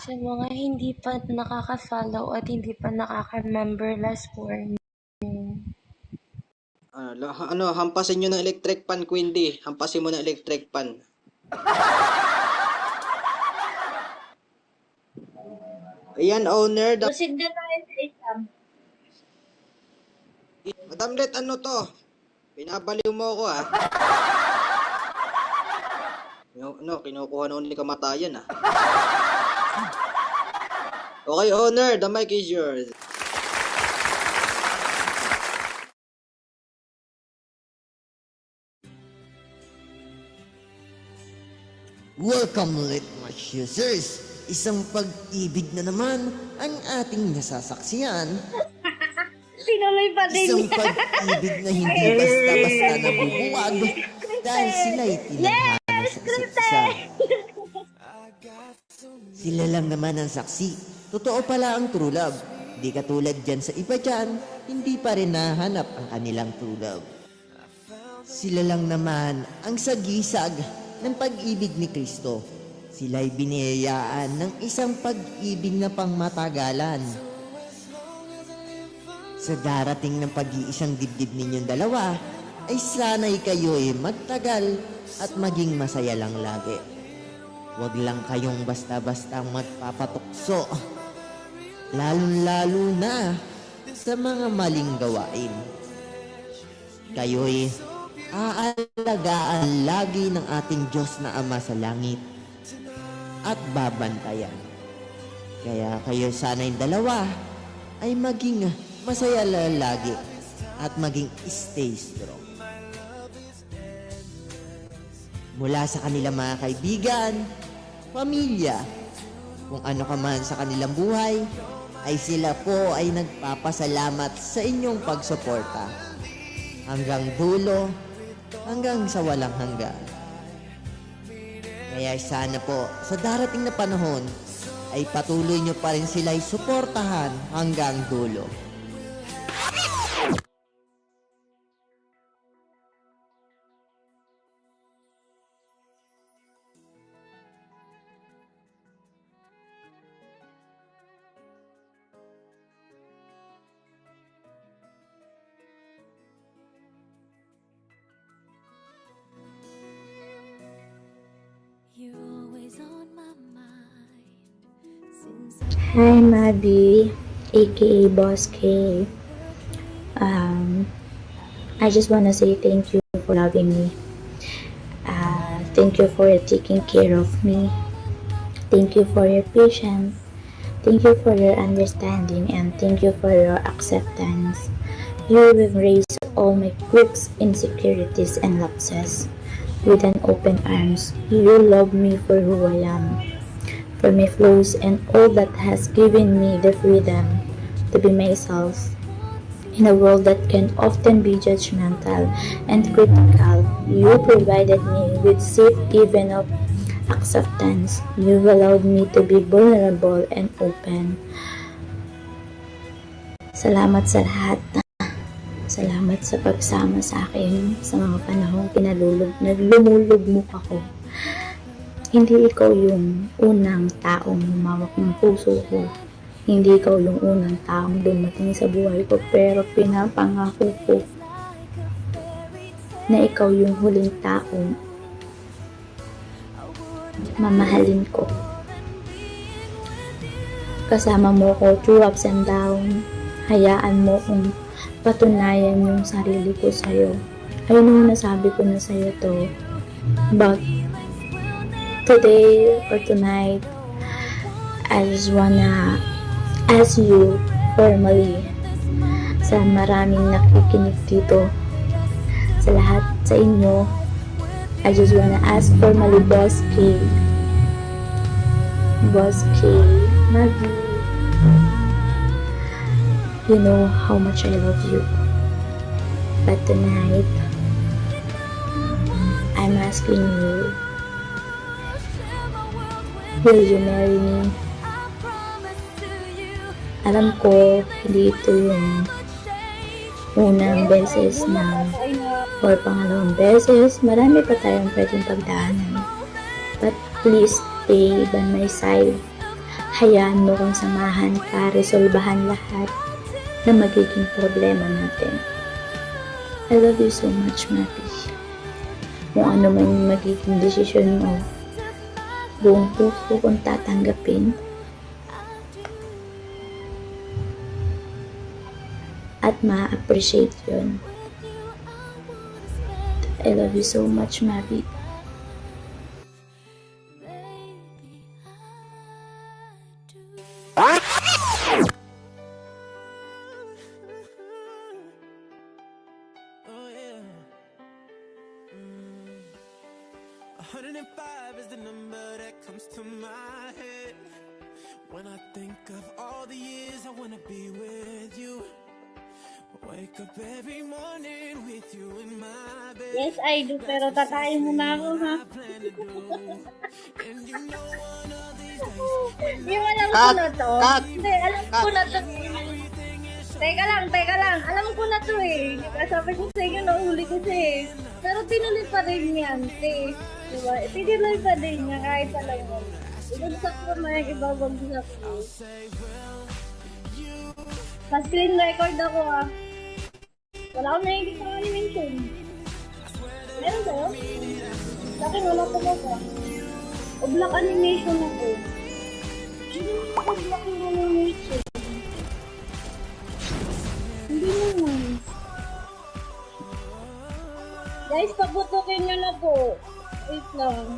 Sa mga hindi pa nakaka-follow at hindi pa nakaka-member last warning. Hampasin nyo ng electric pan, Quindy. Hampasin mo ng electric pan. Ayan, owner. Busig na tayo sa exam. Madam Let, ano to? Binabaliw mo ako, ha? Kinukuha na ni kamatayan, ha? Okay, owner, the mic is yours. Welcome ulit mga users! Isang pag-ibig na naman ang ating nasasaksiyan. Sinuloy pa din Isang niya. pag-ibig na hindi basta-basta nabubuwag dahil sila'y tinadhana sa isa't isa. Sila lang naman ang saksi. Totoo pala ang true love. Di katulad dyan sa iba dyan, hindi pa rin nahanap ang kanilang true love. Sila lang naman ang sagisag ng pag-ibig ni Kristo. Sila'y biniyayaan ng isang pag-ibig na pangmatagalan. Sa darating ng pag-iisang dibdib ninyong dalawa, ay sana'y kayo'y magtagal at maging masaya lang lagi. Huwag lang kayong basta-bastang magpapatukso, lalo-lalo na sa mga maling gawain. Kayo'y aalagaan lagi ng ating Diyos na Ama sa langit at babantayan. Kaya kayo sana'y dalawa ay maging masaya lagi at maging stay strong. Mula sa kanilang mga kaibigan, pamilya, kung ano ka man sa kanilang buhay, ay sila po ay nagpapasalamat sa inyong pagsuporta hanggang dulo, hanggang sa walang hanggan. Kaya sana po, sa darating na panahon, ay patuloy nyo pa rin sila'y suportahan hanggang dulo. You're always on my mind since Hi, Mabi, aka Boss K. I just want to say thank you for loving me. Thank you for taking care of me. Thank you for your patience. Thank you for your understanding, and thank you for your acceptance. You have embraced all my quirks, insecurities, and lapses with an open arms. You love me for who I am, for my flaws, and all that has given me the freedom to be myself. In a world that can often be judgmental and critical, you provided me with safe haven of acceptance. You allowed me to be vulnerable and open. Salamat sa lahat. Salamat sa pagsama sa akin sa mga panahong lumulugmok ako. Hindi ikaw yung unang taong humawak ng puso ko. Hindi ikaw yung unang taong dumating sa buhay ko, pero pinapangako ko na ikaw yung huling taong mamahalin ko. Kasama mo ko through ups and down. Hayaan mo kong patunayan yung sarili ko sa'yo. Ayun, nasabi ko na sa'yo to. But today or tonight, I just wanna ask you formally, sa maraming nakikinig dito, sa lahat sa inyo, I just wanna ask formally, Boss K. Boss K, Maggie, you know how much I love you. But tonight, I'm asking you, will you marry me? Alam ko, hindi ito yung unang beses na or pangalawang beses. Marami pa tayong pwedeng pagdaanan. But please stay by my side Hayaan mo kung samahan ka, resolbahan lahat na magiging problema natin. I love you so much, Mapi. Kung ano man yung magiging desisyon mo, buong puso kong tatanggapin at ma-appreciate yun. I love you so much, Mapi. Oh yeah. 105 is the number that comes to my head when I think of all the years I wanna be with you. Wake up every morning with you in my bed. Yes, I do, pero tatayin mo na ako, ha? Plan to do. And you know one of these days Di mo alam ko Cut! na to. Cut! Hindi, alam ko na to. Teka lang. Alam ko na to eh. Di ba, sabi ko sa inyo, nahuli ko siya eh. Pero tinuloy pa rin yan, te. Di ba? Tinuloy pa din niya kahit alam mo. Ibagsak ko na yung ibabagsak ko. Sa screen record ako ah. Wala akong nakikita ng animation. Meron sa'yo? Sa akin wala pa ba? O black animation ako. Hindi mo ako black animation. Hindi naman. Guys, paputukin nyo na po. Wait lang.